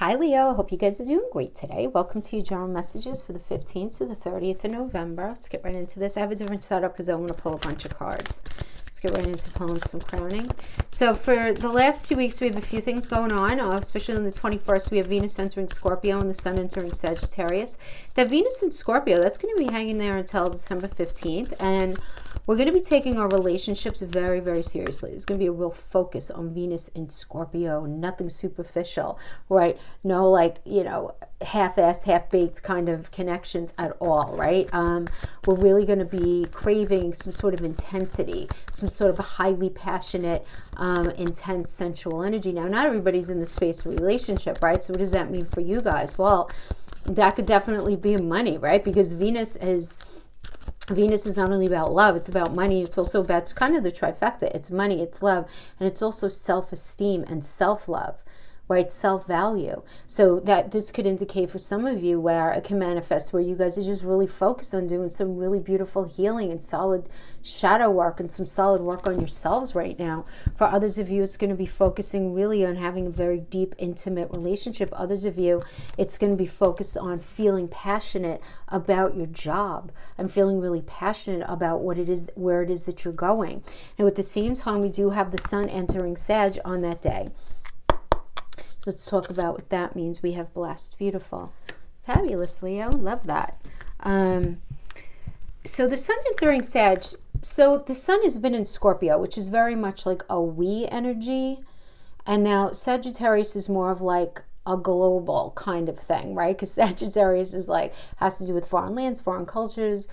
Hi Leo, I hope you guys are doing great today. Welcome to your general messages for the 15th to the 30th of November. Let's get right into this. I have a different setup because I want to pull a bunch of cards. Let's get right into pulling some crowning. So for the last 2 weeks, we have a few things going on, especially on the 21st. We have Venus entering Scorpio and the Sun entering Sagittarius. That Venus in Scorpio, that's going to be hanging there until December 15th. And we're going to be taking our relationships very, very seriously. There's going to be a real focus on Venus in Scorpio, nothing superficial, right? No, like, half-assed, half-baked kind of connections at all, right? We're really going to be craving some sort of intensity, some sort of a highly passionate, intense, sensual energy. Now, not everybody's in the space of relationship, right? So what does that mean for you guys? Well, that could definitely be money, right? Because Venus is not only about love, it's about money. It's also about, it's kind of the trifecta. It's money, it's love, and it's also self-esteem and self-love, right? Self-value. So that this could indicate for some of you where it can manifest where you guys are just really focused on doing some really beautiful healing and solid shadow work and some solid work on yourselves right now. For others of you, it's going to be focusing really on having a very deep, intimate relationship. Others of you, it's going to be focused on feeling passionate about your job. I'm feeling really passionate about what it is, where it is that you're going. And at the same time, we do have the Sun entering Sag on that day. So let's talk about what that means. We have blessed, beautiful, fabulous, Leo. Love that. So the Sun entering Sag. So the Sun has been in Scorpio, which is very much like a we energy. And now Sagittarius is more of like a global kind of thing, right? Because Sagittarius is like, has to do with foreign lands, foreign cultures,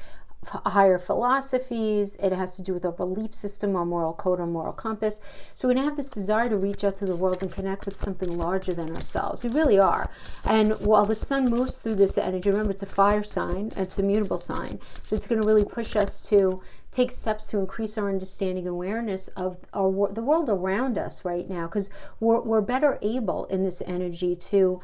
higher philosophies. It has to do with our belief system, our moral code, our moral compass. So we're going to have this desire to reach out to the world and connect with something larger than ourselves. We really are. And while the Sun moves through this energy, remember it's a fire sign, it's a mutable sign. So it's going to really push us to take steps to increase our understanding and awareness of the world around us right now, because we're better able in this energy to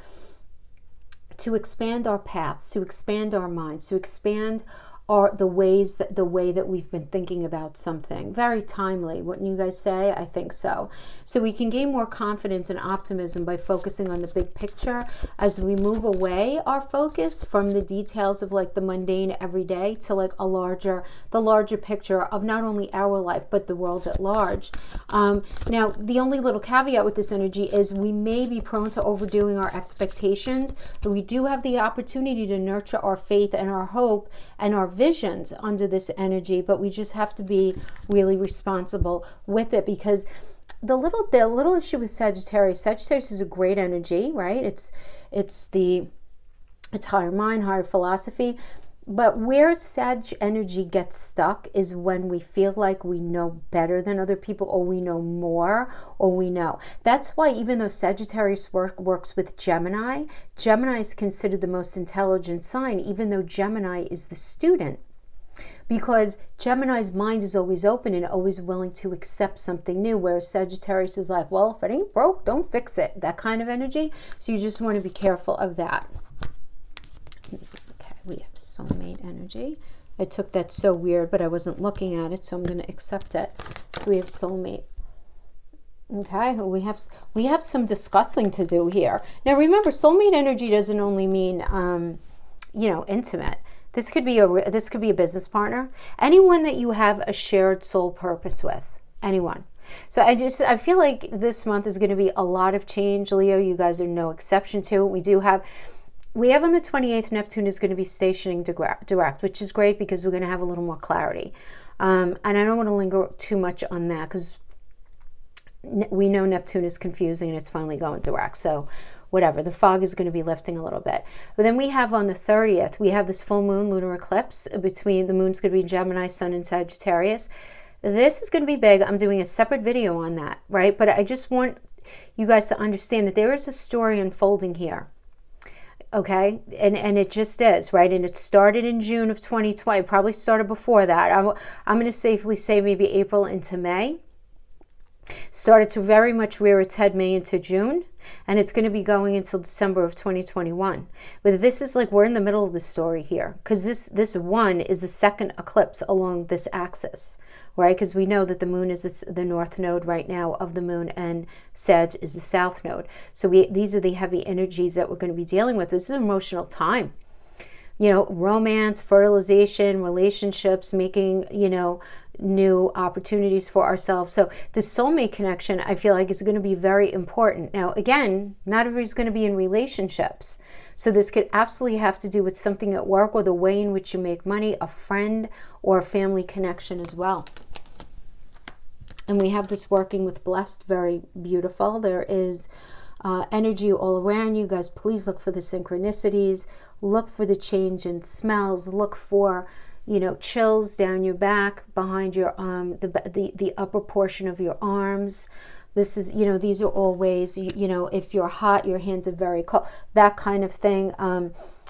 expand our paths, to expand our minds, to expand the way that we've been thinking about something. Very timely, wouldn't you guys say? I think so. So we can gain more confidence and optimism by focusing on the big picture as we move away our focus from the details of like the mundane everyday to like the larger picture of not only our life but the world at large. Now, the only little caveat with this energy is we may be prone to overdoing our expectations, but we do have the opportunity to nurture our faith and our hope and our visions under this energy, but we just have to be really responsible with it, because the little issue with Sagittarius is a great energy, right? It's higher mind, higher philosophy. But where Sag energy gets stuck is when we feel like we know better than other people, or we know more, or we know. That's why even though Sagittarius works with Gemini, Gemini is considered the most intelligent sign, even though Gemini is the student. Because Gemini's mind is always open and always willing to accept something new, whereas Sagittarius is like, well, if it ain't broke, don't fix it. That kind of energy. So you just want to be careful of that. We have soulmate energy. I took that so weird, but I wasn't looking at it, so I'm going to accept it. So we have soulmate. Okay, we have some discussing to do here. Now remember, soulmate energy doesn't only mean intimate. This could be a business partner, anyone that you have a shared soul purpose with, anyone. So I feel like this month is going to be a lot of change, Leo. You guys are no exception to it. We have on the 28th, Neptune is going to be stationing direct, which is great because we're going to have a little more clarity. And I don't want to linger too much on that because we know Neptune is confusing and it's finally going direct. So whatever, the fog is going to be lifting a little bit. But then we have on the 30th, we have this full moon lunar eclipse between the moon's going to be Gemini, Sun, and Sagittarius. This is going to be big. I'm doing a separate video on that, right? But I just want you guys to understand that there is a story unfolding here. Okay, and it just is, right? And it started in June of 2020, probably started before that. I'm going to safely say maybe April into May. Started to very much rear its head May into June, and it's going to be going until December of 2021. But this is like, we're in the middle of the story here, because this one is the second eclipse along this axis, right? Because we know that the moon is the north node right now of the moon, and Sag is the south node. So these are the heavy energies that we're going to be dealing with. This is an emotional time. You know, romance, fertilization, relationships, making, you know, new opportunities for ourselves. So the soulmate connection, I feel like, is going to be very important. Now, again, not everybody's going to be in relationships. So this could absolutely have to do with something at work or the way in which you make money, a friend or a family connection as well. And we have this working with blessed, very beautiful. There is energy all around you guys. Please look for the synchronicities. Look for the change in smells. Look for, you know, chills down your back, behind your the upper portion of your arms. This is, you know, these are all ways, you know, if you're hot, your hands are very cold, that kind of thing.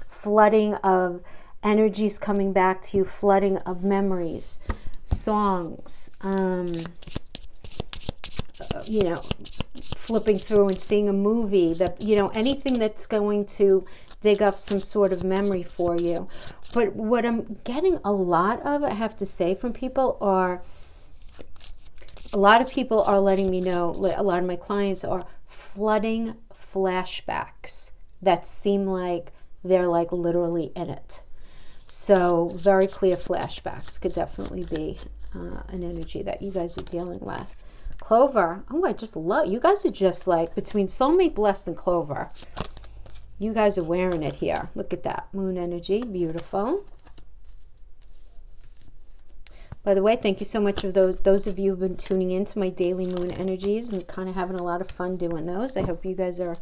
Flooding of energies coming back to you, flooding of memories, songs, you know, flipping through and seeing a movie, that, you know, anything that's going to dig up some sort of memory for you. But what I'm getting a lot of, I have to say, from people are, a lot of people are letting me know, a lot of my clients are flooding flashbacks that seem like they're like literally in it. So very clear flashbacks could definitely be an energy that you guys are dealing with. Clover, oh, I just love, you guys are just like, between soulmate, blessed, and Clover, you guys are wearing it here. Look at that moon energy, beautiful. By the way, thank you so much for those of you who've been tuning into my daily moon energies. I'm kind of having a lot of fun doing those. I hope you guys are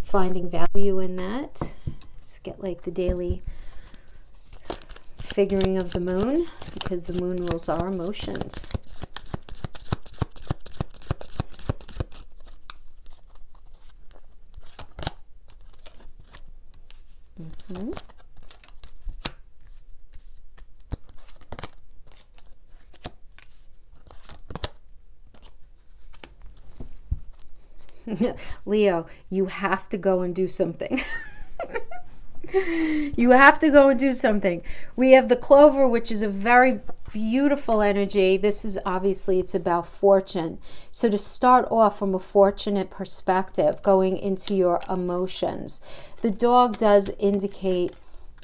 finding value in that. Just get like the daily figuring of the moon, because the moon rules our emotions. Leo, you have to go and do something. You have to go and do something. We have the Clover, which is a very beautiful energy. This is obviously, it's about fortune. So to start off from a fortunate perspective, going into your emotions, the dog does indicate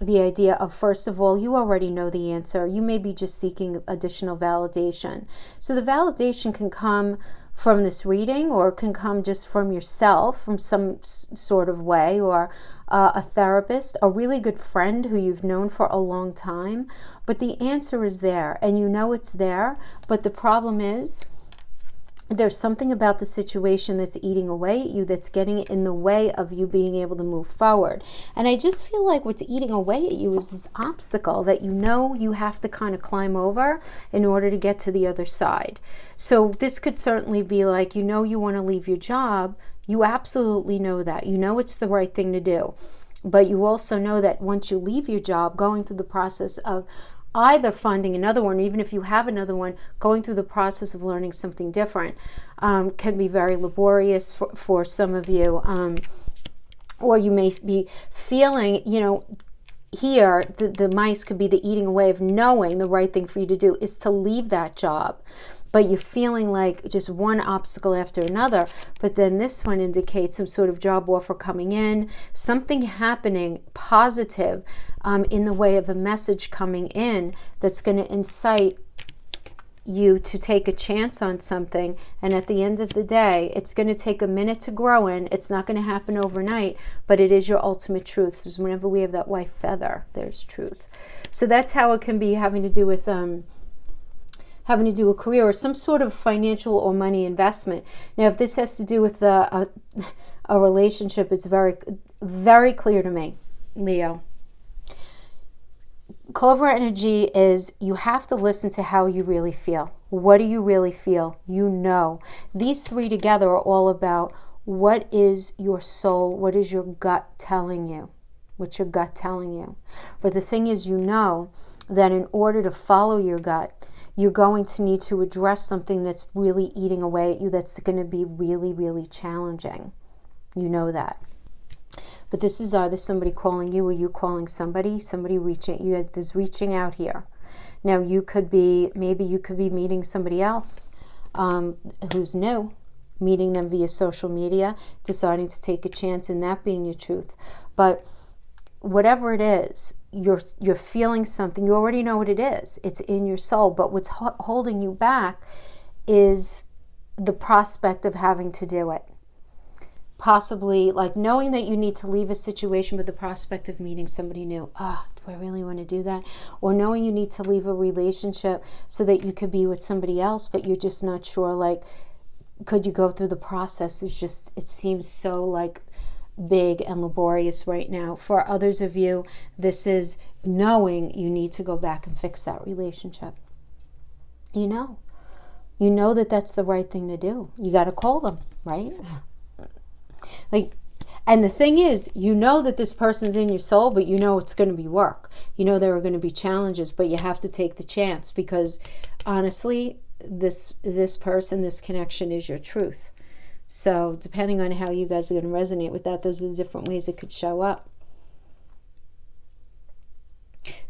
the idea of, first of all, you already know the answer. You may be just seeking additional validation. So the validation can come from this reading, or it can come just from yourself, from some sort of way, or a therapist, a really good friend who you've known for a long time. But the answer is there, and you know it's there. But the problem is, there's something about the situation that's eating away at you, that's getting in the way of you being able to move forward. And I just feel like what's eating away at you is this obstacle that you know you have to kind of climb over in order to get to the other side. So this could certainly be like, you know, you want to leave your job. You absolutely know that. You know it's the right thing to do. But you also know that once you leave your job, going through the process of either finding another one, even if you have another one, going through the process of learning something different can be very laborious for some of you. Or you may be feeling, you know, here the mice could be the eating away of knowing the right thing for you to do is to leave that job. But you're feeling like just one obstacle after another. But then this one indicates some sort of job offer coming in, something happening positive in the way of a message coming in that's going to incite you to take a chance on something. And at the end of the day, it's going to take a minute to grow in. It's not going to happen overnight, but it is your ultimate truth. Because whenever we have that white feather, there's truth. So that's how it can be having to do with having to do a career or some sort of financial or money investment. Now, if this has to do with a relationship, it's very, very clear to me, Leo. Clover energy is, you have to listen to how you really feel. What do you really feel? You know. These three together are all about what is your soul, what is your gut telling you, what's your gut telling you. But the thing is, you know that in order to follow your gut, you're going to need to address something that's really eating away at you, that's going to be really, really challenging. You know that. But this is either somebody calling you or you calling somebody reaching, you guys, there's reaching out here. Now you could be, maybe you could be meeting somebody else who's new, meeting them via social media, deciding to take a chance in that being your truth. But whatever it is, you're feeling something. You already know what it is. It's in your soul. But what's holding you back is the prospect of having to do it. Possibly like knowing that you need to leave a situation with the prospect of meeting somebody new. Do I really want to do that? Or knowing you need to leave a relationship so that you could be with somebody else, but you're just not sure, like, could you go through the process? It seems so like big and laborious right now. For others of you, this is knowing you need to go back and fix that relationship. You know that that's the right thing to do. You got to call them, right? Like, and the thing is, you know that this person's in your soul, but you know it's going to be work. You know there are going to be challenges, but you have to take the chance, because honestly, this person, this connection is your truth. So depending on how you guys are going to resonate with that, those are the different ways it could show up.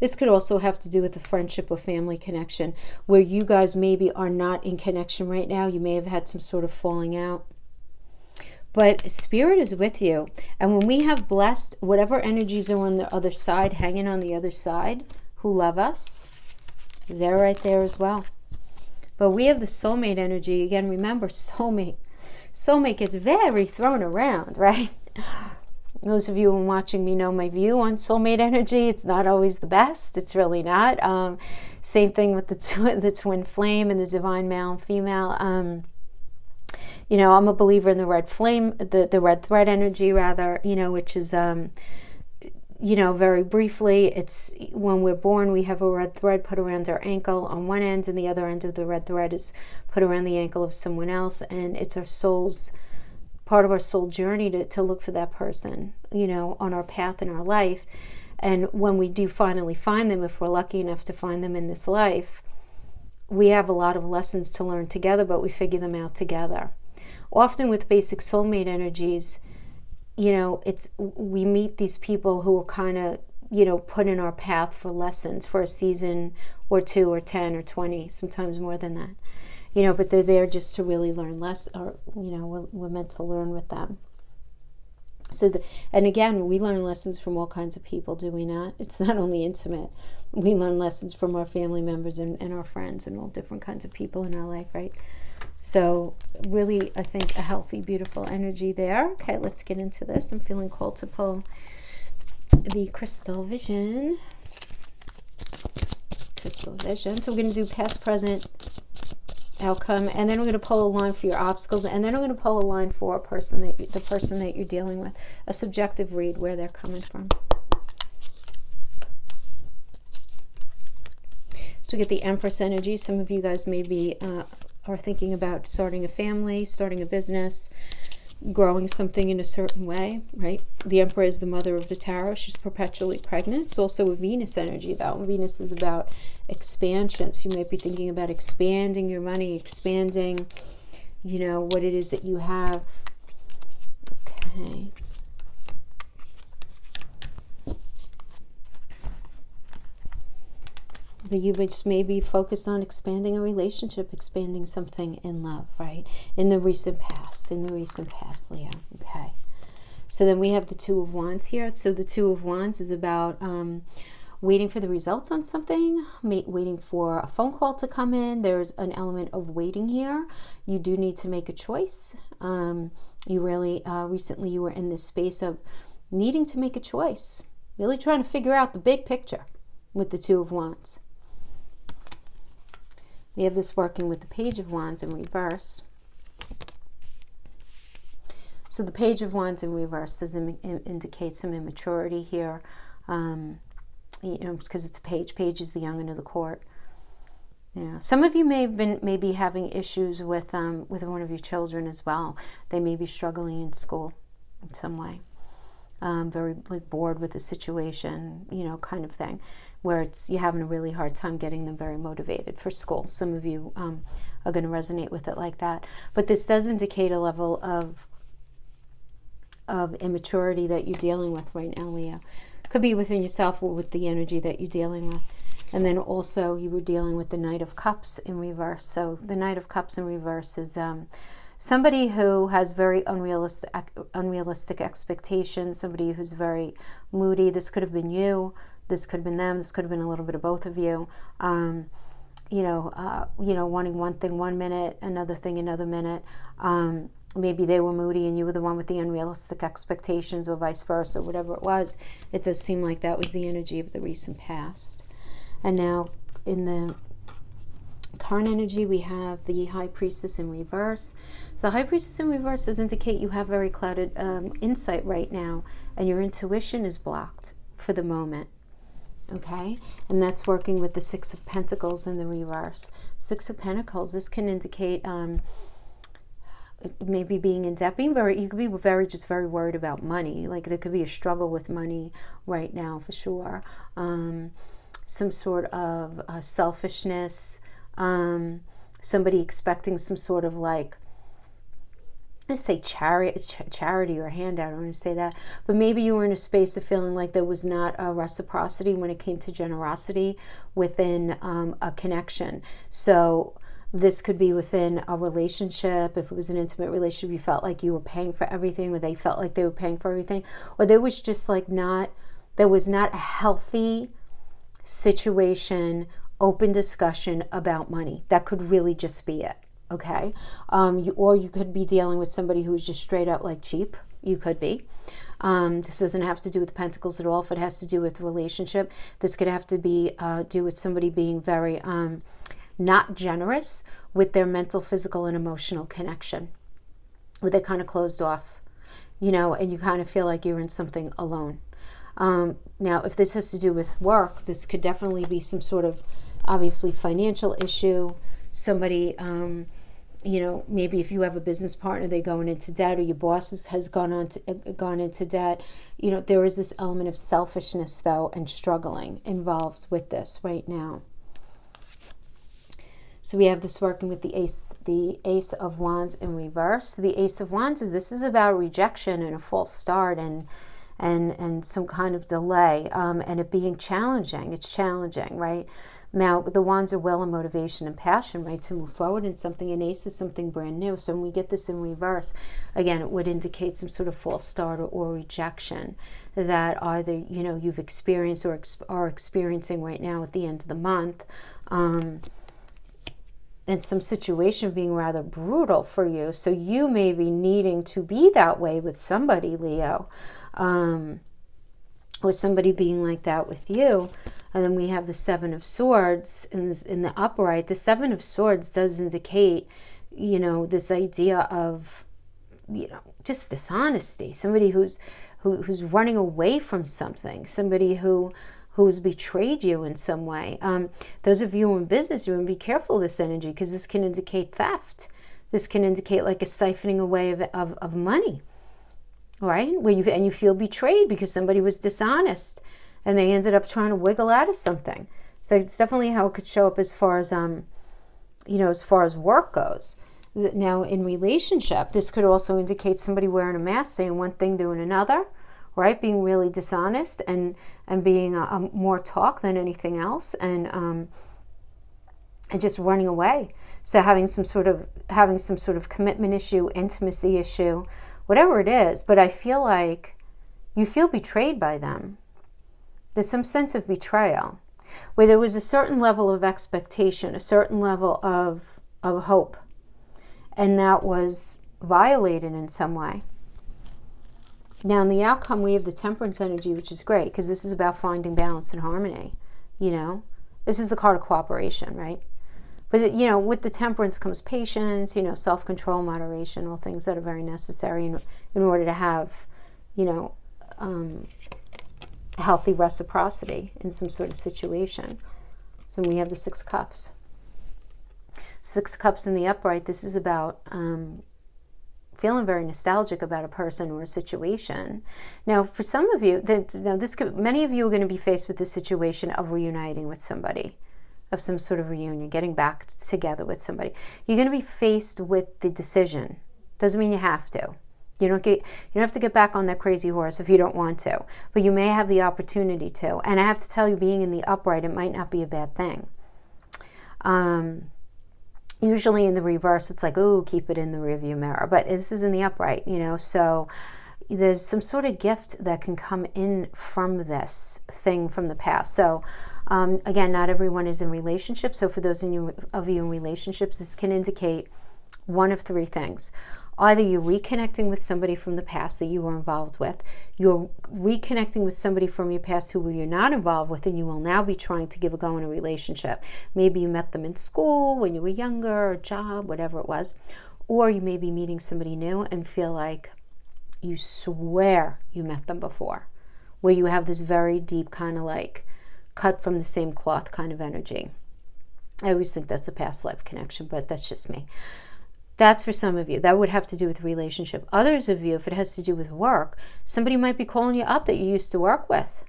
This could also have to do with a friendship or family connection where you guys maybe are not in connection right now. You may have had some sort of falling out. But Spirit is with you. And when we have blessed, whatever energies are on the other side, hanging on the other side, who love us, they're right there as well. But we have the soulmate energy. Again, remember, soulmate. Soulmate gets very thrown around, right? Those of you who are watching me know my view on soulmate energy. It's not always the best. It's really not. Same thing with the twin flame and the divine male and female. I'm a believer in the red flame, the red thread energy, rather, which is, very briefly, it's when we're born, we have a red thread put around our ankle on one end, and the other end of the red thread is put around the ankle of someone else. And it's our soul's, part of our soul journey to look for that person, on our path in our life. And when we do finally find them, if we're lucky enough to find them in this life, we have a lot of lessons to learn together, but we figure them out together. Often with basic soulmate energies, we meet these people who are kind of, put in our path for lessons for a season or 2 or 10 or 20, sometimes more than that. But they're there just to really learn less, or, we're meant to learn with them. And again, we learn lessons from all kinds of people, do we not? It's not only intimate. We learn lessons from our family members and our friends and all different kinds of people in our life, right? So really, I think a healthy, beautiful energy there. Okay, let's get into this. I'm feeling called to pull the crystal vision. Crystal vision. So we're going to do past, present, outcome, and then we're going to pull a line for your obstacles, and then I'm going to pull a line for the person that you're dealing with. A subjective read, where they're coming from. So we get the Empress energy. Some of you guys maybe are thinking about starting a family, starting a business, growing something in a certain way, right? The Emperor is the mother of the tarot. She's perpetually pregnant. It's also a Venus energy, though. Venus is about expansion. So you might be thinking about expanding your money, expanding, what it is that you have. Okay. But you just maybe focus on expanding a relationship, expanding something in love, right? In the recent past, Leo. Okay. So then we have the Two of Wands here. So the Two of Wands is about waiting for the results on something, waiting for a phone call to come in. There's an element of waiting here. You do need to make a choice. You really, recently you were in this space of needing to make a choice, really trying to figure out the big picture with the Two of Wands. We have this working with the Page of Wands in reverse. So the Page of Wands in reverse does indicate some immaturity here, because it's a page. Page is the young and of the court. Some of you may be having issues with one of your children as well. They may be struggling in school in some way, very bored with the situation, kind of thing, where you're having a really hard time getting them very motivated for school. Some of you are going to resonate with it like that. But this does indicate a level of immaturity that you're dealing with right now, Leo. Could be within yourself or with the energy that you're dealing with. And then also you were dealing with the Knight of Cups in reverse. So the Knight of Cups in reverse is somebody who has very unrealistic expectations, somebody who's very moody. This could have been you. This could have been them. This could have been a little bit of both of you. Wanting one thing 1 minute, another thing another minute. Maybe they were moody and you were the one with the unrealistic expectations, or vice versa, whatever it was. It does seem like that was the energy of the recent past. And now in the current energy, we have the High Priestess in reverse. So the High Priestess in reverse does indicate you have very clouded insight right now, and your intuition is blocked for the moment. Okay, and that's working with the Six of Pentacles in the reverse. Six of Pentacles, this can indicate maybe being in debt, you could be very worried about money. Like there could be a struggle with money right now for sure. Some sort of selfishness, somebody expecting some sort of like, let's say charity or handout. I don't want to say that, but maybe you were in a space of feeling like there was not a reciprocity when it came to generosity within a connection. So this could be within a relationship. If it was an intimate relationship, you felt like you were paying for everything, or they felt like they were paying for everything, or there was just like there was not a healthy situation, open discussion about money. That could really just be it. Okay, or you could be dealing with somebody who is just straight up like cheap. You could be. This doesn't have to do with Pentacles at all. If it has to do with relationship, this could have to be do with somebody being very not generous with their mental, physical, and emotional connection, where they're kind of closed off, and you kind of feel like you're in something alone. Now, if this has to do with work, this could definitely be some sort of obviously financial issue. Somebody, maybe if you have a business partner, they're going into debt, or your boss has gone into debt. There is this element of selfishness, though, and struggling involved with this right now. So we have this working with the Ace of Wands in reverse. The Ace of Wands this is about rejection and a false start and some kind of delay, and it being challenging. It's challenging, right? Now, the Wands are will and motivation and passion, right, to move forward in something. An Ace is something brand new. So when we get this in reverse, again, it would indicate some sort of false start or rejection that either, you've experienced or are experiencing right now at the end of the month. And some situation being rather brutal for you. So you may be needing to be that way with somebody, Leo, or somebody being like that with you. And then we have the Seven of Swords in the upright. The Seven of Swords does indicate, this idea of, just dishonesty. Somebody who's running away from something. Somebody who's betrayed you in some way. Those of you in business, you want to be careful of this energy, because this can indicate theft. This can indicate like a siphoning away of money, right? And you feel betrayed because somebody was dishonest and they ended up trying to wiggle out of something. So it's definitely how it could show up as far as as far as work goes. Now in relationship, this could also indicate somebody wearing a mask, saying one thing, doing another, right? Being really dishonest and being more talk than anything else, and just running away. So having some sort of commitment issue, intimacy issue, whatever it is. But I feel like you feel betrayed by them. There's some sense of betrayal, where there was a certain level of expectation, a certain level of hope, and that was violated in some way. Now in the outcome, we have the Temperance energy, which is great, because this is about finding balance and harmony. This is the card of cooperation, right? But with the Temperance comes patience, self-control, moderation, all things that are very necessary in order to have, healthy reciprocity in some sort of situation. So we have the Six Cups. Six Cups in the upright, this is about feeling very nostalgic about a person or a situation. Now, for some of you, many of you are going to be faced with the situation of reuniting with somebody, of some sort of reunion, getting back together with somebody. You're going to be faced with the decision. Doesn't mean you have to. You don't have to get back on that crazy horse if you don't want to, but you may have the opportunity to. And I have to tell you, being in the upright, it might not be a bad thing. Usually in the reverse, it's like, oh, keep it in the rearview mirror. But this is in the upright, so there's some sort of gift that can come in from this thing from the past. So again, not everyone is in relationships. So for those of you in relationships, this can indicate one of three things. Either you're reconnecting with somebody from the past that you were involved with, you're reconnecting with somebody from your past who you're not involved with, and you will now be trying to give a go in a relationship. Maybe you met them in school when you were younger, or job, whatever it was. Or you may be meeting somebody new and feel like you swear you met them before, where you have this very deep kind of like cut from the same cloth kind of energy. I always think that's a past life connection, but that's just me. That's for some of you. That would have to do with relationship. Others of you, if it has to do with work, somebody might be calling you up that you used to work with,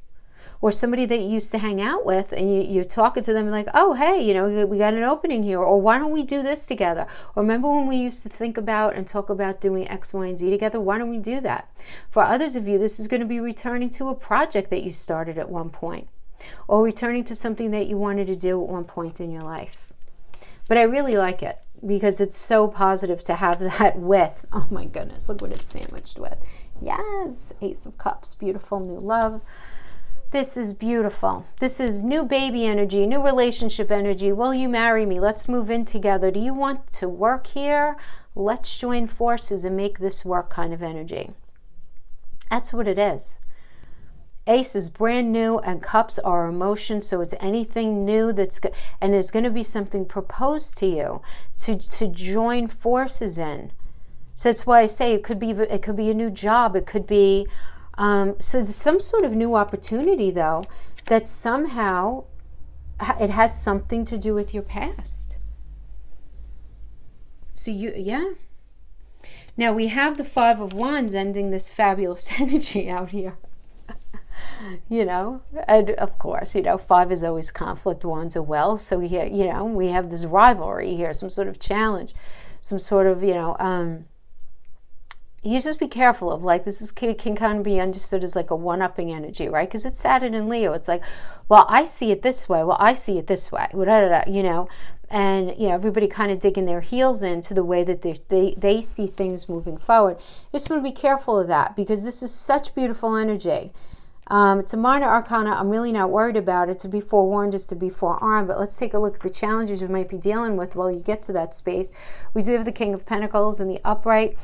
or somebody that you used to hang out with, and you're talking to them like, oh, hey, we got an opening here, or why don't we do this together? Or remember when we used to think about and talk about doing X, Y, and Z together? Why don't we do that? For others of you, this is going to be returning to a project that you started at one point, or returning to something that you wanted to do at one point in your life. But I really like it, because it's so positive to have that with, oh my goodness, look what it's sandwiched with. Yes, Ace of Cups, beautiful new love. This is beautiful. This is new baby energy, new relationship energy. Will you marry me? Let's move in together. Do you want to work here? Let's join forces and make this work kind of energy. That's what it is. Ace is brand new, and cups are emotion, so it's anything new that's good, and there's going to be something proposed to you to join forces in. So that's why I say it could be a new job, it could be so there's some sort of new opportunity though that somehow it has something to do with your past. So now we have the Five of Wands ending this fabulous energy out here. And of course, 5 is always conflict, wands are well. So here, we have this rivalry here, some sort of challenge, some sort of, you just be careful of, like, this can kind of be understood as like a one-upping energy, right? Because it's Saturn and Leo. It's like, well, I see it this way. Well, I see it this way. And everybody kind of digging their heels into the way that they see things moving forward. Just want to be careful of that, because this is such beautiful energy. It's a minor arcana. I'm really not worried about it. To be forewarned is to be forearmed. But let's take a look at the challenges you might be dealing with while you get to that space. We do have the King of Pentacles in the upright.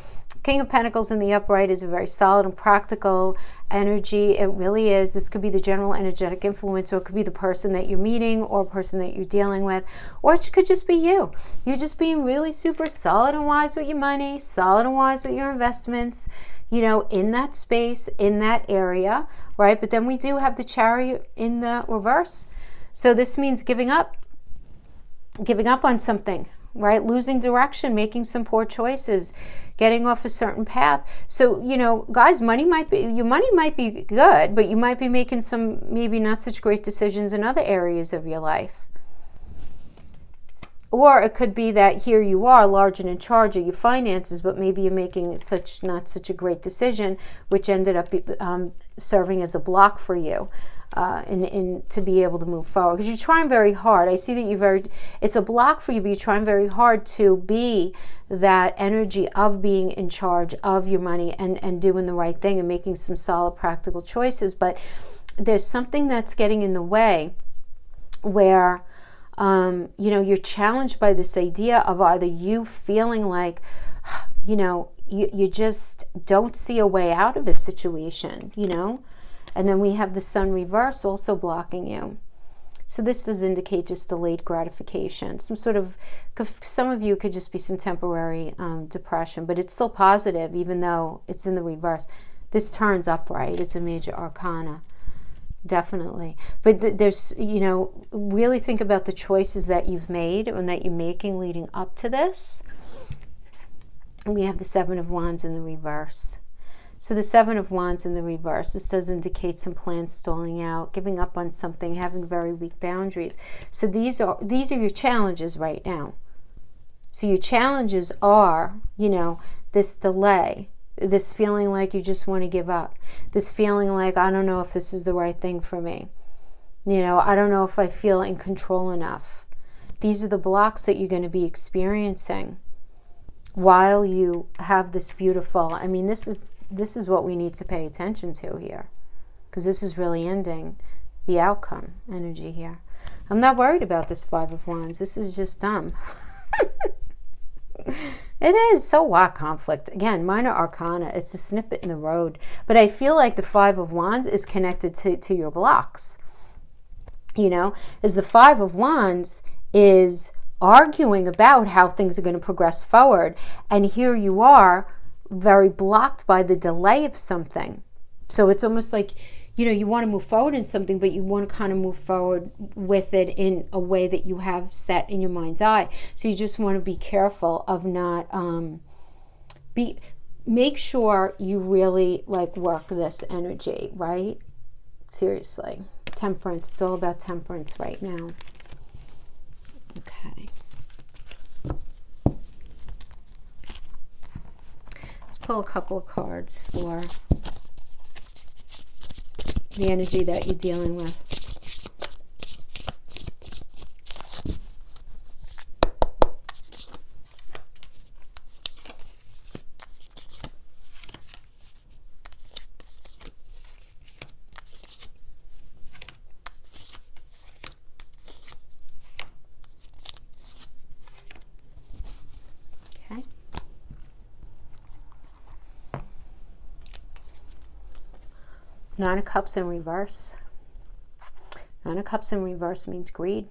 King of Pentacles in the upright is a very solid and practical energy. It really is. This could be the general energetic influence, or it could be the person that you're meeting, or a person that you're dealing with, or it could just be you. You're just being really super solid and wise with your money, solid and wise with your investments, in that space, in that area, right? But then we do have the Chariot in the reverse. So this means giving up on something, right? Losing direction, making some poor choices, getting off a certain path. So, guys, your money might be good, but you might be making some maybe not such great decisions in other areas of your life. Or it could be that here you are, large and in charge of your finances, but maybe you're making not such a great decision, which ended up serving as a block for you to be able to move forward. Because you're trying very hard. I see that it's a block for you, but you're trying very hard to be that energy of being in charge of your money and doing the right thing and making some solid practical choices. But there's something that's getting in the way where you're challenged by this idea of either you feeling like, you just don't see a way out of a situation, and then we have the Sun reverse also blocking you. So this does indicate just delayed gratification, some of you could just be some temporary depression, but it's still positive even though it's in the reverse. This turns upright. It's a major arcana. Definitely. But there's, really think about the choices that you've made and that you're making leading up to this. And we have the Seven of Wands in the reverse. So the Seven of Wands in the reverse, this does indicate some plans stalling out, giving up on something, having very weak boundaries. So these are your challenges right now. So your challenges are, this delay This feeling like you just want to give up. This feeling like, I don't know if this is the right thing for me. I don't know if I feel in control enough. These are the blocks that you're going to be experiencing while you have this beautiful, this is what we need to pay attention to here, because this is really ending the outcome energy here. I'm not worried about this Five of Wands. This is just dumb. It is. So what? Conflict. Again, minor arcana. It's a snippet in the road. But I feel like the Five of Wands is connected to your blocks. As the Five of Wands is arguing about how things are going to progress forward. And here you are, very blocked by the delay of something. So it's almost like, you want to move forward in something, but you want to kind of move forward with it in a way that you have set in your mind's eye. So you just want to be careful of not, make sure you really work this energy, right? Seriously. Temperance. It's all about temperance right now. Okay. Let's pull a couple of cards for the energy that you're dealing with. Okay. Nine of Cups in reverse. Nine of Cups in reverse means greed.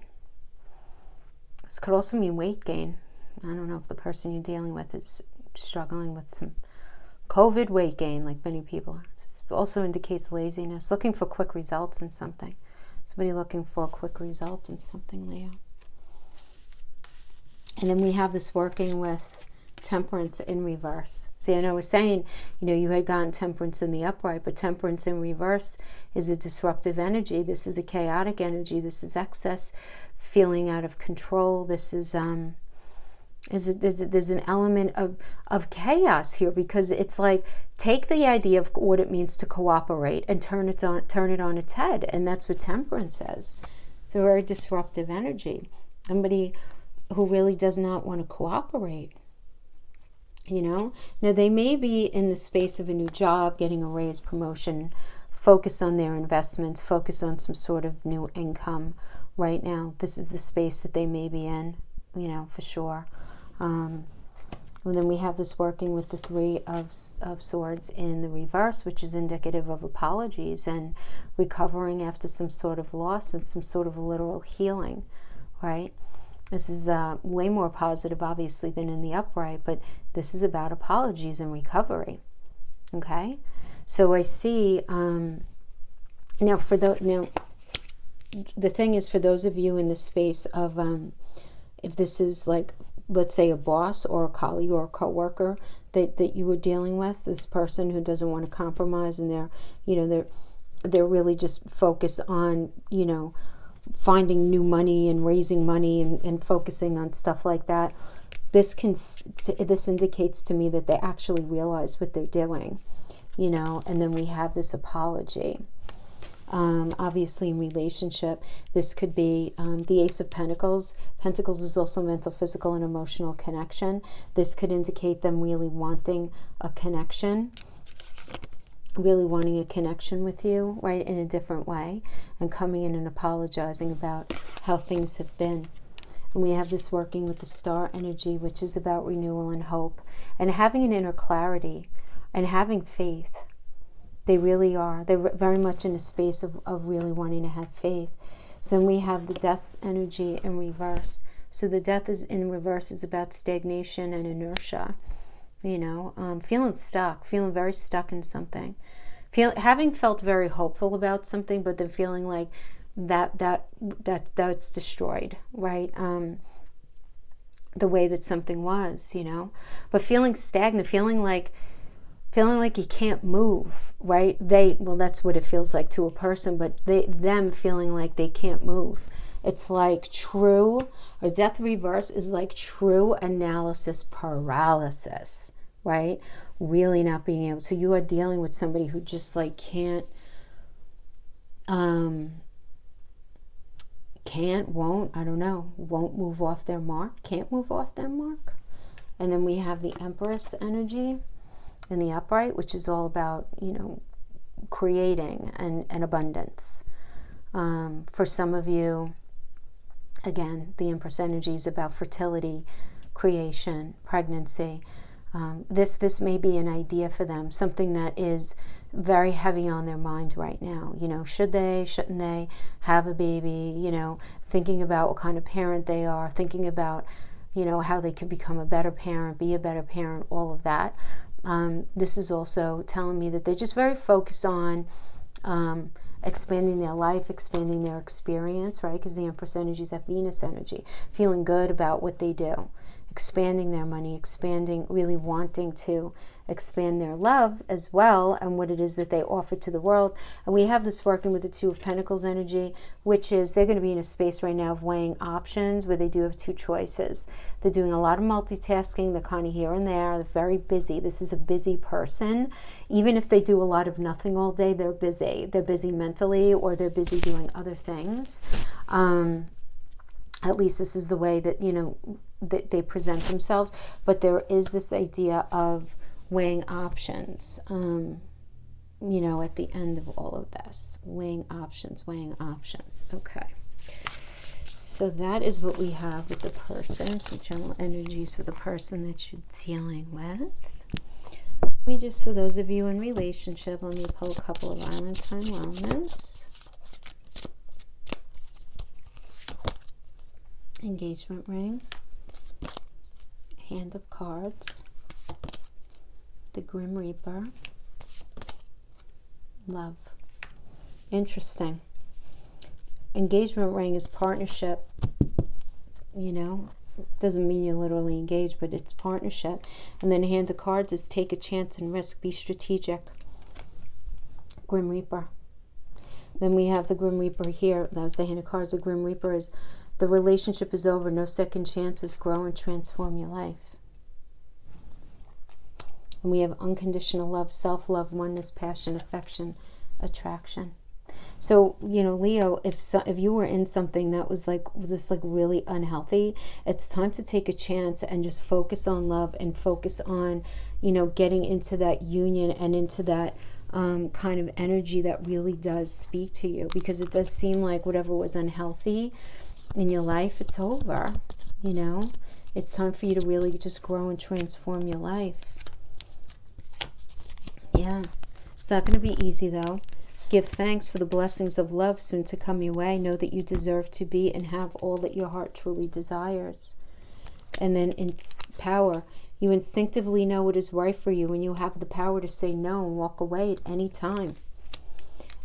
This could also mean weight gain. I don't know if the person you're dealing with is struggling with some COVID weight gain, like many people. This also indicates laziness, looking for quick results in something. Somebody looking for a quick result in something, Leo. And then we have this working with Temperance in reverse. See, I know I was saying, you had gotten Temperance in the upright, but Temperance in reverse is a disruptive energy. This is a chaotic energy. This is excess, feeling out of control. This is there's an element of chaos here, because it's like, take the idea of what it means to cooperate and turn it on its head, and that's what Temperance is. It's a very disruptive energy. Somebody who really does not want to cooperate. Now they may be in the space of a new job, getting a raise, promotion, focus on their investments, focus on some sort of new income right now. This is the space that they may be in, for sure. And then we have this working with the Three of Swords in the reverse, which is indicative of apologies and recovering after some sort of loss and some sort of literal healing, right? This is way more positive, obviously, than in the upright, but this is about apologies and recovery. Okay, so I see. Now, the thing is, for those of you in the space of, if this is like, let's say, a boss or a colleague or a coworker that you were dealing with, this person who doesn't want to compromise, and they're really just focused on, finding new money and raising money and focusing on stuff like that. This indicates to me that they actually realize what they're doing, and then we have this apology. Obviously, in relationship, this could be the Ace of Pentacles. Pentacles is also mental, physical, and emotional connection. This could indicate them really wanting a connection, with you, right, in a different way, and coming in and apologizing about how things have been. And we have this working with the Star energy, which is about renewal and hope, and having an inner clarity and having faith. They really are. They're very much in a space of really wanting to have faith. So then we have the Death energy in reverse. So the Death is in reverse is about stagnation and inertia. Feeling stuck, feeling very stuck in something. Having felt very hopeful about something, but then feeling like that's destroyed, right? The way that something was, But feeling stagnant, feeling like you can't move, right? That's what it feels like to a person, but them feeling like they can't move. It's like or Death reverse is like true analysis paralysis, right? really not being able. So you are dealing with somebody who just like can't, won't, I don't know, won't move off their mark, can't move off their mark. And then we have the Empress energy in the upright, which is all about, you know, creating and abundance. For some of you, again, the Empress energy is about fertility, creation, pregnancy. This may be an idea for them, something that is very heavy on their mind right now. You know, should they, shouldn't they have a baby? You know, thinking about what kind of parent they are, thinking about, you know, how they could become a better parent, be a better parent, all of that. This is also telling me that they're just very focused on expanding their life, expanding their experience, right? Because the Empress energy is that Venus energy, feeling good about what they do, expanding their money, expanding, really wanting to expand their love as well, and what it is that they offer to the world. And we have this working with the Two of Pentacles energy, which is they're going to be in a space right now of weighing options where they do have two choices. They're doing a lot of multitasking. They're kind of here and there. They're very busy. This is a busy person. Even if they do a lot of nothing all day, they're busy. They're busy mentally, or they're busy doing other things. At least this is the way that, you know, that they present themselves. But there is this idea of weighing options, you know, at the end of all of this. Weighing options. Okay. So that is what we have with the person. Some general energies for the person that you're dealing with. Let me just, for those of you in relationship, let me pull a couple of Valentine wellness. Engagement ring. Hand of cards. The Grim Reaper. Love. Interesting. Engagement ring is partnership. You know, doesn't mean you're literally engaged, but it's partnership. And then Hand of Cards is take a chance and risk, be strategic. Grim Reaper. Then we have the Grim Reaper here. That was the Hand of Cards. The Grim Reaper is the relationship is over, no second chances, grow and transform your life. And we have unconditional love, self-love, oneness, passion, affection, attraction. So, you know, Leo, if you were in something that was like this, like really unhealthy, it's time to take a chance and just focus on love and focus on, you know, getting into that union and into that kind of energy that really does speak to you, because it does seem like whatever was unhealthy in your life, it's over. You know, it's time for you to really just grow and transform your life. Yeah, it's not going to be easy though. Give thanks for the blessings of love soon to come your way. Know that you deserve to be and have all that your heart truly desires. And then in power, you instinctively know what is right for you, and you have the power to say no and walk away at any time.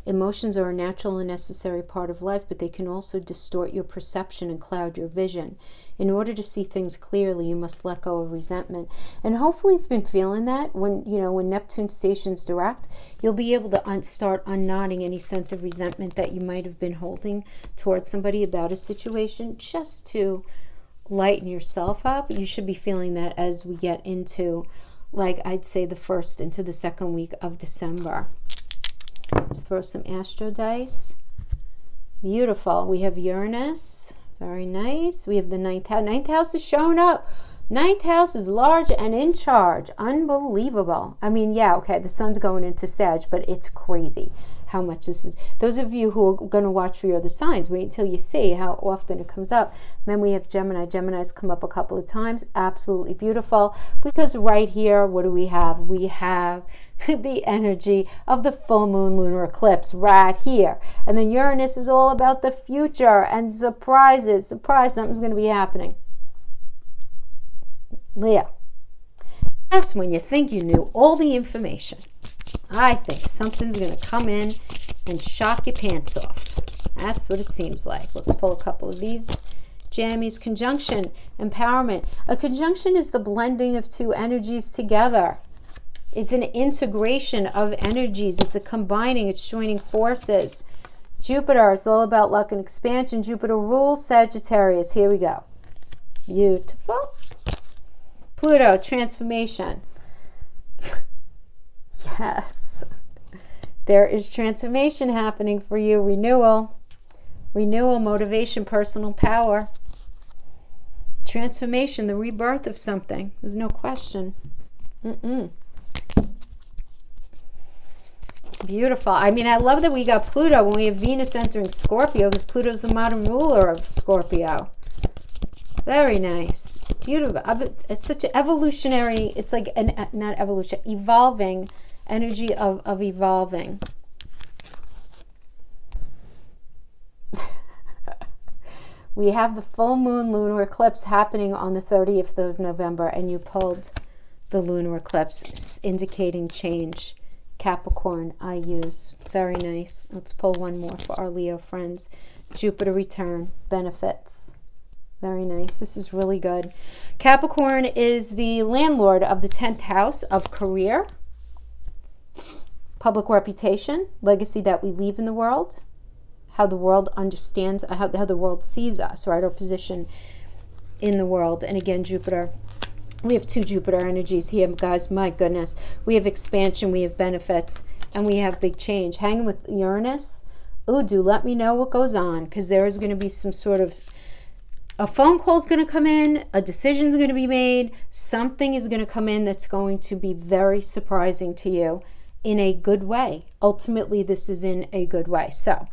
Emotions are a natural and necessary part of life, but they can also distort your perception and cloud your vision. In order to see things clearly, you must let go of resentment. And hopefully you've been feeling that when, you know, when Neptune stations direct, you'll be able to start unknotting any sense of resentment that you might have been holding towards somebody about a situation, just to lighten yourself up. You should be feeling that as we get into, like, I'd say the first into the second week of December. Let's throw some astro dice. Beautiful. We have Uranus. Very nice. We have the ninth house. Ninth house is showing up. Ninth house is large and in charge. Unbelievable. I mean, yeah, okay, the sun's going into Sag, but it's crazy how much this is. Those of you who are going to watch for your other signs, wait until you see how often it comes up. And then we have Gemini. Gemini's come up a couple of times. Absolutely beautiful. Because right here, what do we have? We have the energy of the full moon lunar eclipse right here. And then Uranus is all about the future and surprises. Surprise, something's going to be happening. Leo, just when you think you knew all the information, I think something's going to come in and shock your pants off. That's what it seems like. Let's pull a couple of these jammies. Conjunction, empowerment. A conjunction is the blending of two energies together. It's an integration of energies. It's a combining. It's joining forces. Jupiter, it's all about luck and expansion. Jupiter rules Sagittarius. Here we go. Beautiful. Pluto, transformation. Yes. There is transformation happening for you. Renewal, motivation, personal power. Transformation, the rebirth of something. There's no question. Beautiful. I mean, I love that we got Pluto when we have Venus entering Scorpio, because Pluto's the modern ruler of Scorpio. Very nice. Beautiful. It's such an evolutionary, it's like not evolution, evolving energy of evolving. We have the full moon lunar eclipse happening on the 30th of November, and you pulled the lunar eclipse, indicating change. Capricorn, I use. Very nice. Let's pull one more for our Leo friends. Jupiter return, benefits. Very nice. This is really good. Capricorn is the landlord of the 10th house of career, public reputation, legacy that we leave in the world, how the world understands, how the world sees us, right? Our position in the world. And again, Jupiter. We have 2 Jupiter energies here, guys. My goodness. We have expansion, we have benefits, and we have big change. Hanging with Uranus. Ooh, do let me know what goes on, because there is going to be some sort of a phone call is going to come in, a decision is going to be made, something is going to come in that's going to be very surprising to you in a good way. Ultimately, this is in a good way. So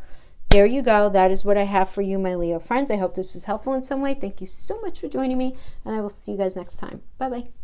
there you go. That is what I have for you, my Leo friends. I hope this was helpful in some way. Thank you so much for joining me, and I will see you guys next time. Bye-bye.